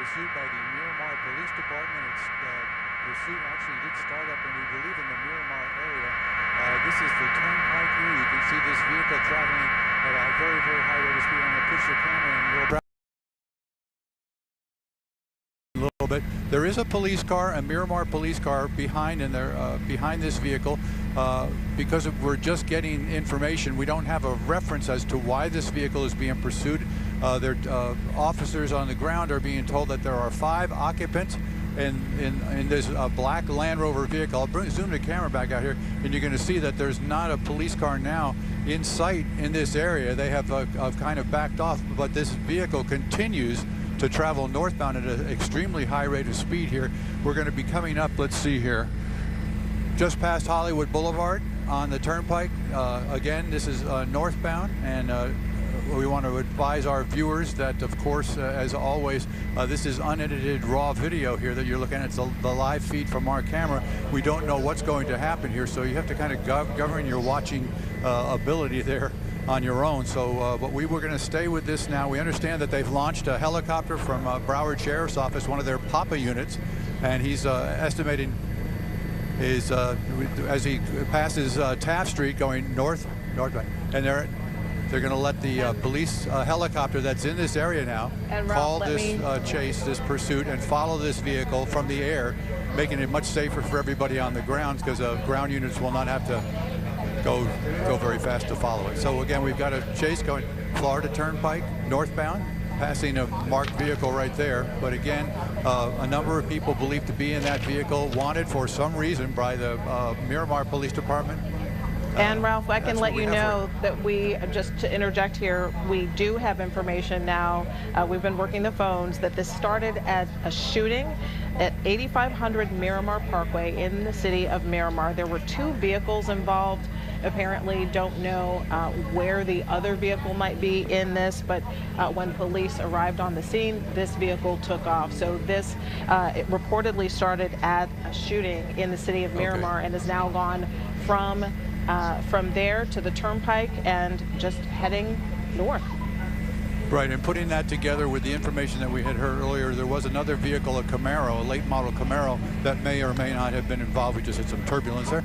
pursuit by the Miramar Police Department. The pursuit actually did start up, and we believe, in the Miramar area. This is the Turnpike here. You can see this vehicle traveling at a very, very high rate of speed. I'm going to push the camera and we'll a little bit. There is a police car, a Miramar police car behind behind this vehicle. Because we're just getting information, we don't have a reference as to why this vehicle is being pursued. Officers on the ground are being told that there are 5 occupants in this black Land Rover vehicle. I'll zoom the camera back out here, and you're going to see that there's not a police car now in sight in this area. They have kind of backed off, but this vehicle continues to travel northbound at an extremely high rate of speed here. We're going to be coming up, let's see here, just past Hollywood Boulevard on the Turnpike. Again, this is northbound, and we want to advise our viewers that, of course, as always, this is unedited raw video here that you're looking at. It's the live feed from our camera. We don't know what's going to happen here, so you have to kind of govern your watching ability there on your own. So, but we're going to stay with this now. We understand that they've launched a helicopter from Broward Sheriff's Office, one of their PAPA units, and he's estimating is as he passes Taft Street going northbound, and they're going to let the police helicopter that's in this area now call this chase, this pursuit, and follow this vehicle from the air, making it much safer for everybody on the ground, because ground units will not have to go very fast to follow it. So again, we've got a chase going Florida Turnpike northbound, passing a marked vehicle right there. But again, a number of people believed to be in that vehicle, wanted for some reason by the Miramar Police Department. And Ralph, I can let you know that we, just to interject here, we do have information now. We've been working the phones that this started as a shooting at 8500 Miramar Parkway in the city of Miramar. There were 2 vehicles involved. Apparently don't know where the other vehicle might be in this, but when police arrived on the scene, this vehicle took off. So this it reportedly started at a shooting in the city of Miramar, and has now gone from there to the Turnpike and just heading north. Right, and putting that together with the information that we had heard earlier, there was another vehicle, a Camaro, a late model Camaro, that may or may not have been involved. We just had some turbulence there.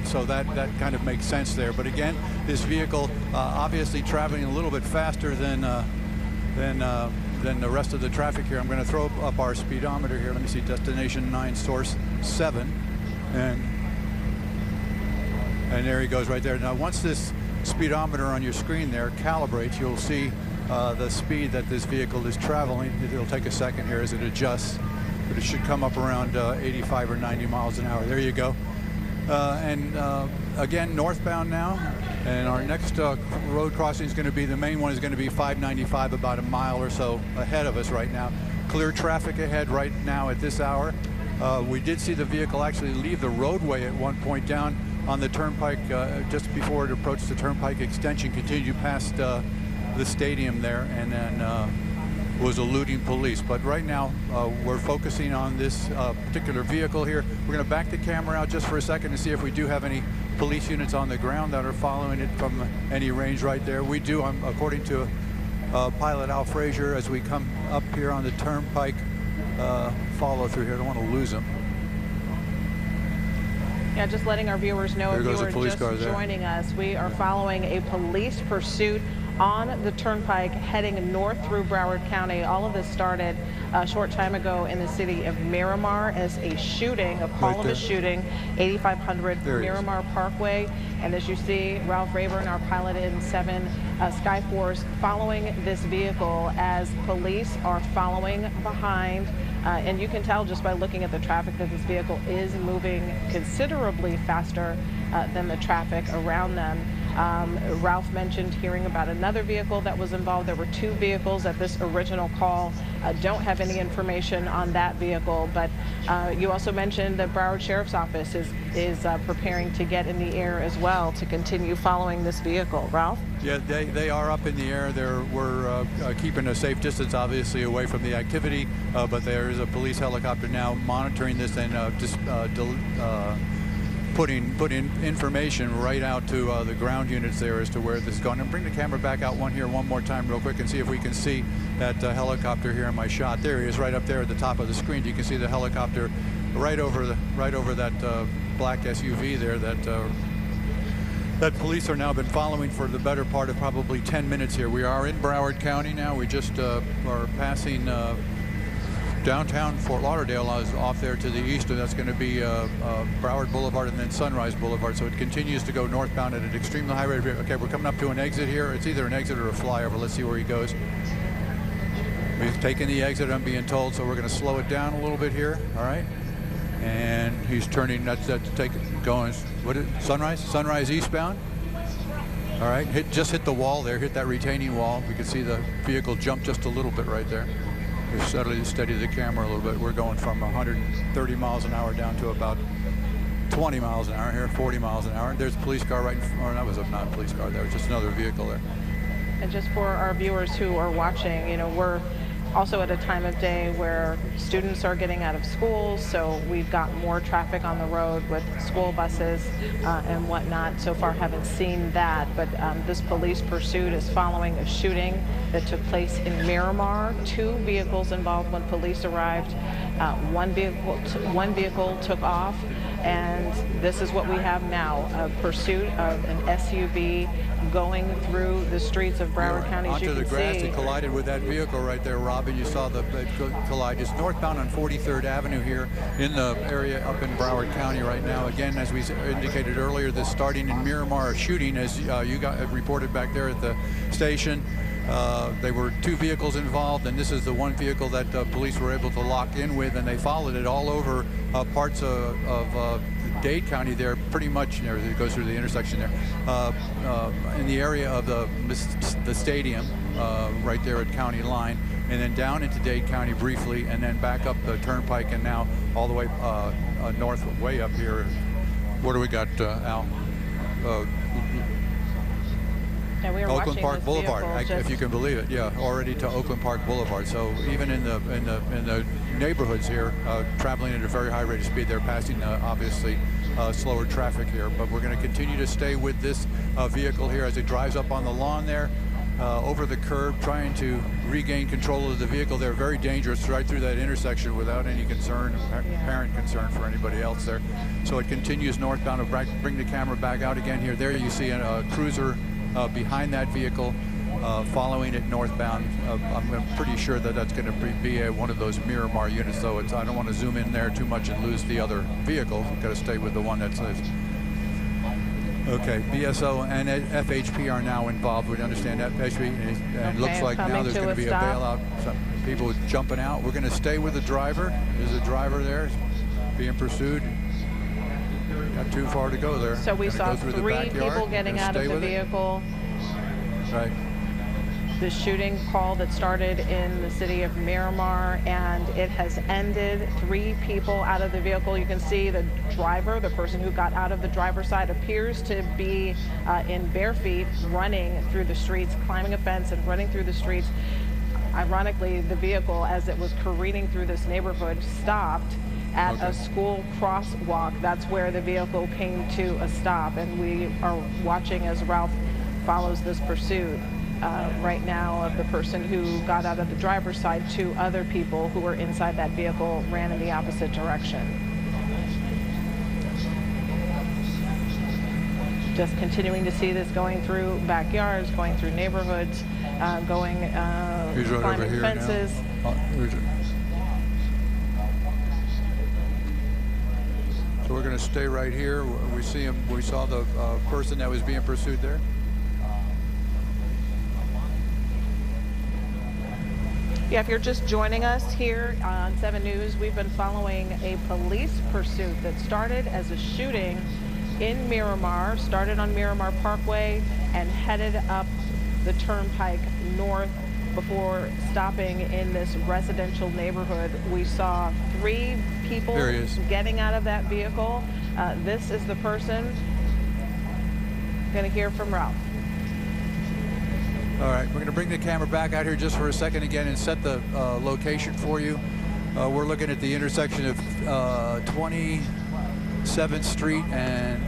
So that kind of makes sense there. But again, this vehicle obviously traveling a little bit faster than the rest of the traffic here. I'm going to throw up our speedometer here. Let me see, destination 9, source 7. And there he goes right there. Now, once this speedometer on your screen there calibrates, you'll see the speed that this vehicle is traveling. It'll take a second here as it adjusts, but it should come up around 85 or 90 miles an hour. There you go. Again, northbound now, and our next road crossing is going to be, the main one is going to be 595, about a mile or so ahead of us right now. Clear traffic ahead right now at this hour. We did see the vehicle actually leave the roadway at one point down on the Turnpike, just before it approached the Turnpike extension, continued past the stadium there, and then was eluding police. But right now, we're focusing on this particular vehicle here. We're going to back the camera out just for a second to see if we do have any police units on the ground that are following it from any range right there. We do, according to Pilot Al Frazier, as we come up here on the Turnpike follow through here. I don't want to lose them. Yeah, just letting our viewers know, if you are just joining us, we are following a police pursuit on the Turnpike heading north through Broward County. All of this started a short time ago in the city of Miramar as a shooting, a call of a shooting, 8500 Miramar Parkway. And as you see, Ralph Rayburn, our pilot in 7 Skyforce, following this vehicle as police are following behind. And you can tell just by looking at the traffic that this vehicle is moving considerably faster than the traffic around them. Ralph mentioned hearing about another vehicle that was involved. There were 2 vehicles at this original call. Don't have any information on that vehicle, but you also mentioned that Broward Sheriff's Office is preparing to get in the air as well to continue following this vehicle. Ralph? Yeah, they are up in the air. We're keeping a safe distance, obviously, away from the activity, but there is a police helicopter now monitoring this and putting information right out to the ground units there as to where this is going. And bring the camera back out one more time real quick and see if we can see that helicopter here in my shot. There he is, right up there at the top of the screen. You can see the helicopter right over that black SUV there that police are now been following for the better part of probably 10 minutes here. We are in Broward County now. We just are passing downtown Fort Lauderdale is off there to the east, and that's going to be Broward Boulevard and then Sunrise Boulevard. So it continues to go northbound at an extremely high rate. Okay, we're coming up to an exit here. It's either an exit or a flyover. Let's see where he goes. We've taken the exit, I'm being told, so we're going to slow it down a little bit here. All right. And he's turning. That's going. What is it? Sunrise eastbound. All right. Just hit the wall there. Hit that retaining wall. We can see the vehicle jump just a little bit right there. We steady the camera a little bit. We're going from 130 miles an hour down to about 20 miles an hour here, 40 miles an hour. There's a police car right in front. Or that was not a police car. There was just another vehicle there. And just for our viewers who are watching, you know, we're also at a time of day where students are getting out of school, so we've got more traffic on the road with school buses and whatnot. So far haven't seen that, but this police pursuit is following a shooting that took place in Miramar. 2 vehicles involved when police arrived. One vehicle took off, and this is what we have now, a pursuit of an SUV going through the streets of Broward County. Onto the grass, it collided with that vehicle right there, Robin. You saw the collide. It's northbound on 43rd Avenue here in the area up in Broward County right now. Again, as we indicated earlier, this starting in Miramar, a shooting, as you got reported back there at the station. There were 2 vehicles involved, and this is the one vehicle that police were able to lock in with, and they followed it all over parts of Dade County there, pretty much. It goes through the intersection there, in the area of the stadium, right there at County Line, and then down into Dade County briefly, and then back up the Turnpike, and now all the way north, way up here. What do we got, Al? Yeah, we are Oakland Park Boulevard, if you can believe it. Yeah, already to Oakland Park Boulevard. So even in the neighborhoods here, traveling at a very high rate of speed, they're passing obviously slower traffic here. But we're going to continue to stay with this vehicle here as it drives up on the lawn there, over the curb, trying to regain control of the vehicle. They're very dangerous right through that intersection without any concern, apparent concern for anybody else there. So it continues northbound. Bring the camera back out again here. There you see a cruiser behind that vehicle, following it northbound. I'm pretty sure that that's going to be one of those Miramar units, though. I don't want to zoom in there too much and lose the other vehicle. We've got to stay with the one that's. Okay, BSO and FHP are now involved. We understand FHP, and it looks like now there's going to be a bailout. Some people jumping out. We're going to stay with the driver. There's a driver there being pursued. Not too far to go there. So we saw 3 people getting out of the vehicle. Right. The shooting call that started in the city of Miramar, and it has ended. 3 people out of the vehicle. You can see the driver, the person who got out of the driver's side, appears to be in bare feet, running through the streets, climbing a fence and running through the streets. Ironically, the vehicle, as it was careening through this neighborhood, stopped at a school crosswalk. That's where the vehicle came to a stop, and we are watching as Ralph follows this pursuit right now of the person who got out of the driver's side. 2 other people who were inside that vehicle ran in the opposite direction. Just continuing to see this going through backyards, going through neighborhoods, climbing fences. So we're going to stay right here. We see him. We saw the person that was being pursued there. Yeah, if you're just joining us here on 7 News, we've been following a police pursuit that started as a shooting in Miramar, started on Miramar Parkway and headed up the Turnpike north before stopping in this residential neighborhood. We saw 3 people getting out of that vehicle. This is the person. Going to hear from Ralph. All right, we're going to bring the camera back out here just for a second again and set the location for you. We're looking at the intersection of 22nd 7th Street and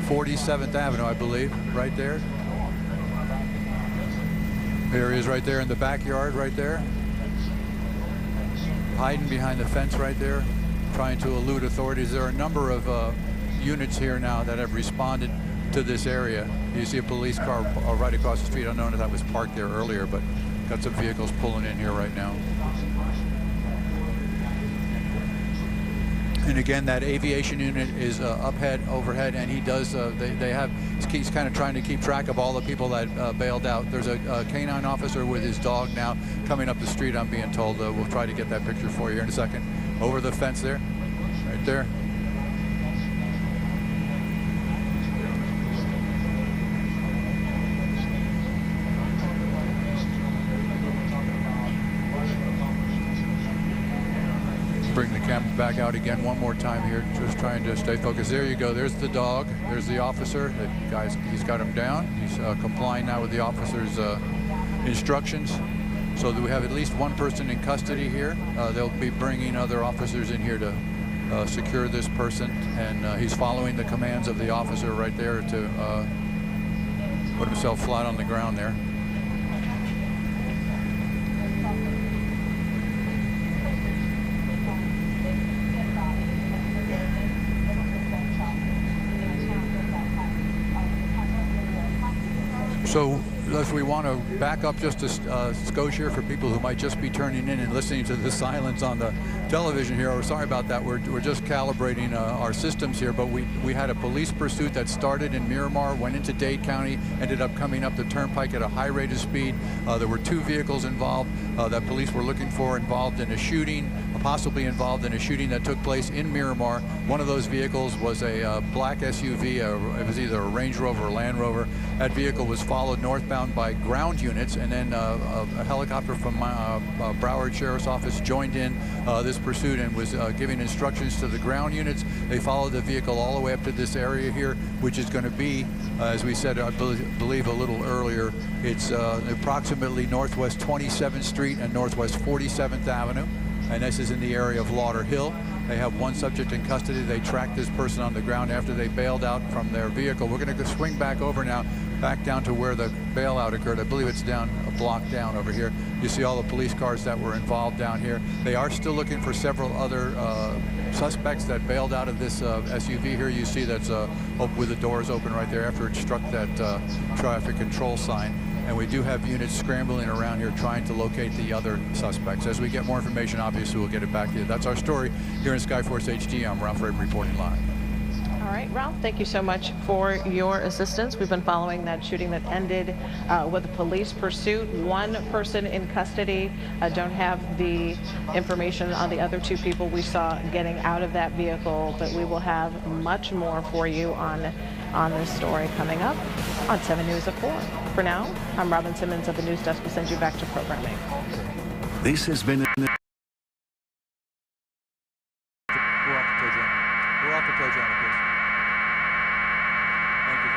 47th Avenue, I believe, right there. There he is right there in the backyard right there. Hiding behind the fence right there, trying to elude authorities. There are a number of units here now that have responded to this area. You see a police car right across the street. I don't know if that was parked there earlier, but got some vehicles pulling in here right now. And again, that aviation unit is overhead, and he does. He's kind of trying to keep track of all the people that bailed out. There's a canine officer with his dog now coming up the street. I'm being told. We'll try to get that picture for you here in a second. Over the fence there, right there. Bring the camera back out again one more time here, just trying to stay focused. There you go. There's the dog. There's the officer. The guy's, he's got him down. He's complying now with the officer's instructions. So that we have at least one person in custody here. They'll be bringing other officers in here to secure this person, and he's following the commands of the officer right there to put himself flat on the ground there. So if we want to back up just a skosh here for people who might just be turning in and listening to the silence on the television here, we're sorry about that. We're just calibrating our systems here, but we had a police pursuit that started in Miramar, went into Dade County, ended up coming up the Turnpike at a high rate of speed. There were 2 vehicles involved that police were looking for, involved in a shooting, possibly involved in a shooting that took place in Miramar. One of those vehicles was a black SUV. It was either a Range Rover or Land Rover. That vehicle was followed northbound by ground units, and then a helicopter from Broward Sheriff's Office joined in this pursuit and was giving instructions to the ground units. They followed the vehicle all the way up to this area here, which is going to be, as we said, I believe a little earlier, it's approximately northwest 27th Street and northwest 47th Avenue. And this is in the area of Lauderhill. They have one subject in custody. They tracked this person on the ground after they bailed out from their vehicle. We're going to swing back over now, back down to where the bailout occurred. I believe it's down a block down over here. You see all the police cars that were involved down here. They are still looking for several other suspects that bailed out of this SUV here. You see that's with the doors open right there after it struck that traffic control sign. And we do have units scrambling around here trying to locate the other suspects. As we get more information, obviously, we'll get it back to you. That's our story here in Skyforce HD. I'm Ralph Raven reporting live. All right, Ralph, thank you so much for your assistance. We've been following that shooting that ended with a police pursuit. One person in custody. Don't have the information on the other 2 people we saw getting out of that vehicle, but we will have much more for you on this story coming up on 7 News at 4. For now, I'm Robin Simmons of the News Desk. We'll send you back to programming. This has been... We're off the Chris. Thank you.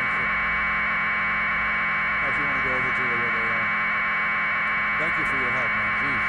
If you want to go over to where they are. Thank you for your help, man. Jeez.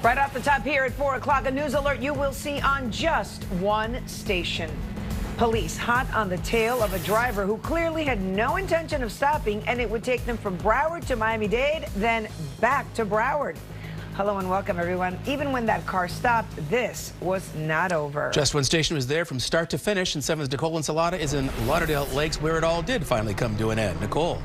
Right off the top here at 4 o'clock, a news alert you will see on just one station. Police hot on the tail of a driver who clearly had no intention of stopping, and it would take them from Broward to Miami-Dade, then back to Broward. Hello and welcome, everyone. Even when that car stopped, this was not over. Just one station was there from start to finish, and 7's Nicole Ensalada is in Lauderdale Lakes, where it all did finally come to an end. Nicole.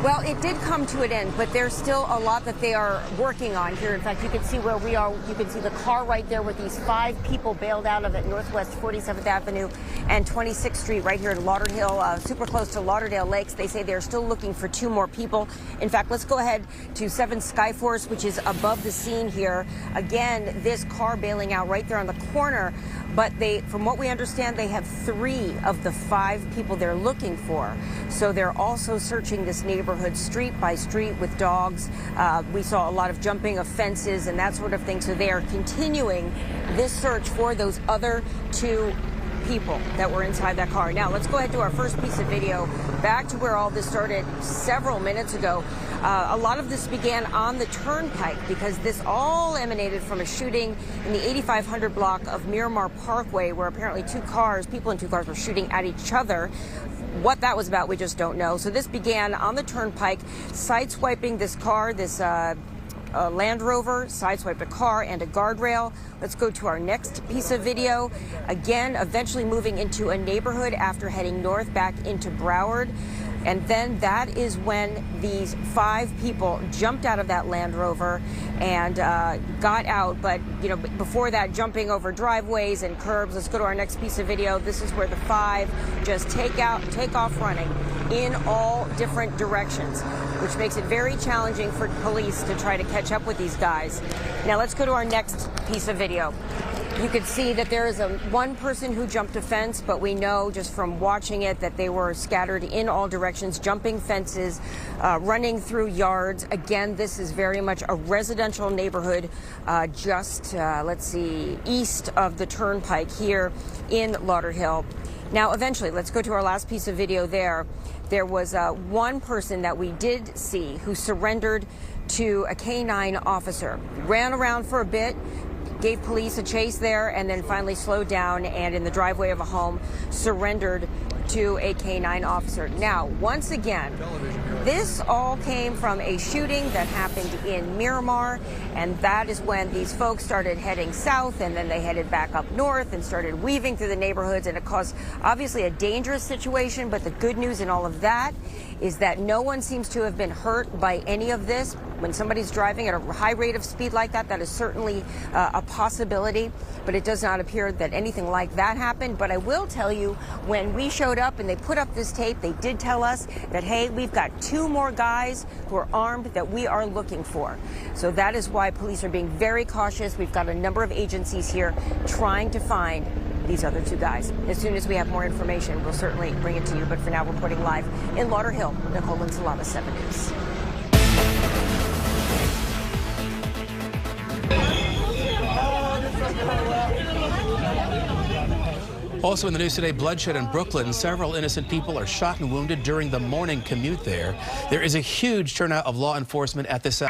Well, it did come to an end, but there's still a lot that they are working on here. In fact, you can see where we are. You can see the car right there with these 5 people bailed out of at Northwest 47th Avenue and 26th Street right here in Lauderhill, super close to Lauderdale Lakes. They say they're still looking for 2 more people. In fact, let's go ahead to 7 Skyforce, which is above the scene here. Again, this car bailing out right there on the corner. But from what we understand, they have 3 of the 5 people they're looking for. So they're also searching this neighborhood street by street with dogs. We saw a lot of jumping of fences and that sort of thing. So they are continuing this search for those other 2 people that were inside that car. Now, let's go ahead to our first piece of video, back to where all this started several minutes ago. A lot of this began on the Turnpike because this all emanated from a shooting in the 8500 block of Miramar Parkway, where apparently people in 2 cars were shooting at each other. What that was about, we just don't know. So this began on the Turnpike, sideswiping this car, this Land Rover, sideswiped a car and a guardrail. Let's go to our next piece of video. Again, eventually moving into a neighborhood after heading north back into Broward. And then that is when these 5 people jumped out of that Land Rover and got out. But, you know, before that, jumping over driveways and curbs. Let's go to our next piece of video. This is where the 5 just take off running in all different directions, which makes it very challenging for police to try to catch up with these guys. Now let's go to our next piece of video. You could see that there is one person who jumped a fence, but we know just from watching it that they were scattered in all directions, jumping fences, running through yards. Again, this is very much a residential neighborhood just, let's see, east of the Turnpike here in Lauderhill. Now, eventually, let's go to our last piece of video there. There was one person that we did see who surrendered to a K-9 officer, ran around for a bit, gave police a chase there, and then finally slowed down and in the driveway of a home surrendered to a K-9 officer. Now, once again, this all came from a shooting that happened in Miramar, and that is when these folks started heading south, and then they headed back up north and started weaving through the neighborhoods, and it caused obviously a dangerous situation. But the good news in all of that is that no one seems to have been hurt by any of this. When somebody's driving at a high rate of speed like that, that is certainly a possibility, but it does not appear that anything like that happened. But I will tell you, when we showed up and they put up this tape, they did tell us that, hey, we've got 2 more guys who are armed that we are looking for. So that is why police are being very cautious. We've got a number of agencies here trying to find these other 2 guys. As soon as we have more information, we'll certainly bring it to you. But for now, reporting live in Lauderhill, Nicole Ensalada, 7 News. Also in the news today, bloodshed in Brooklyn. Several innocent people are shot and wounded during the morning commute there. There is a huge turnout of law enforcement at this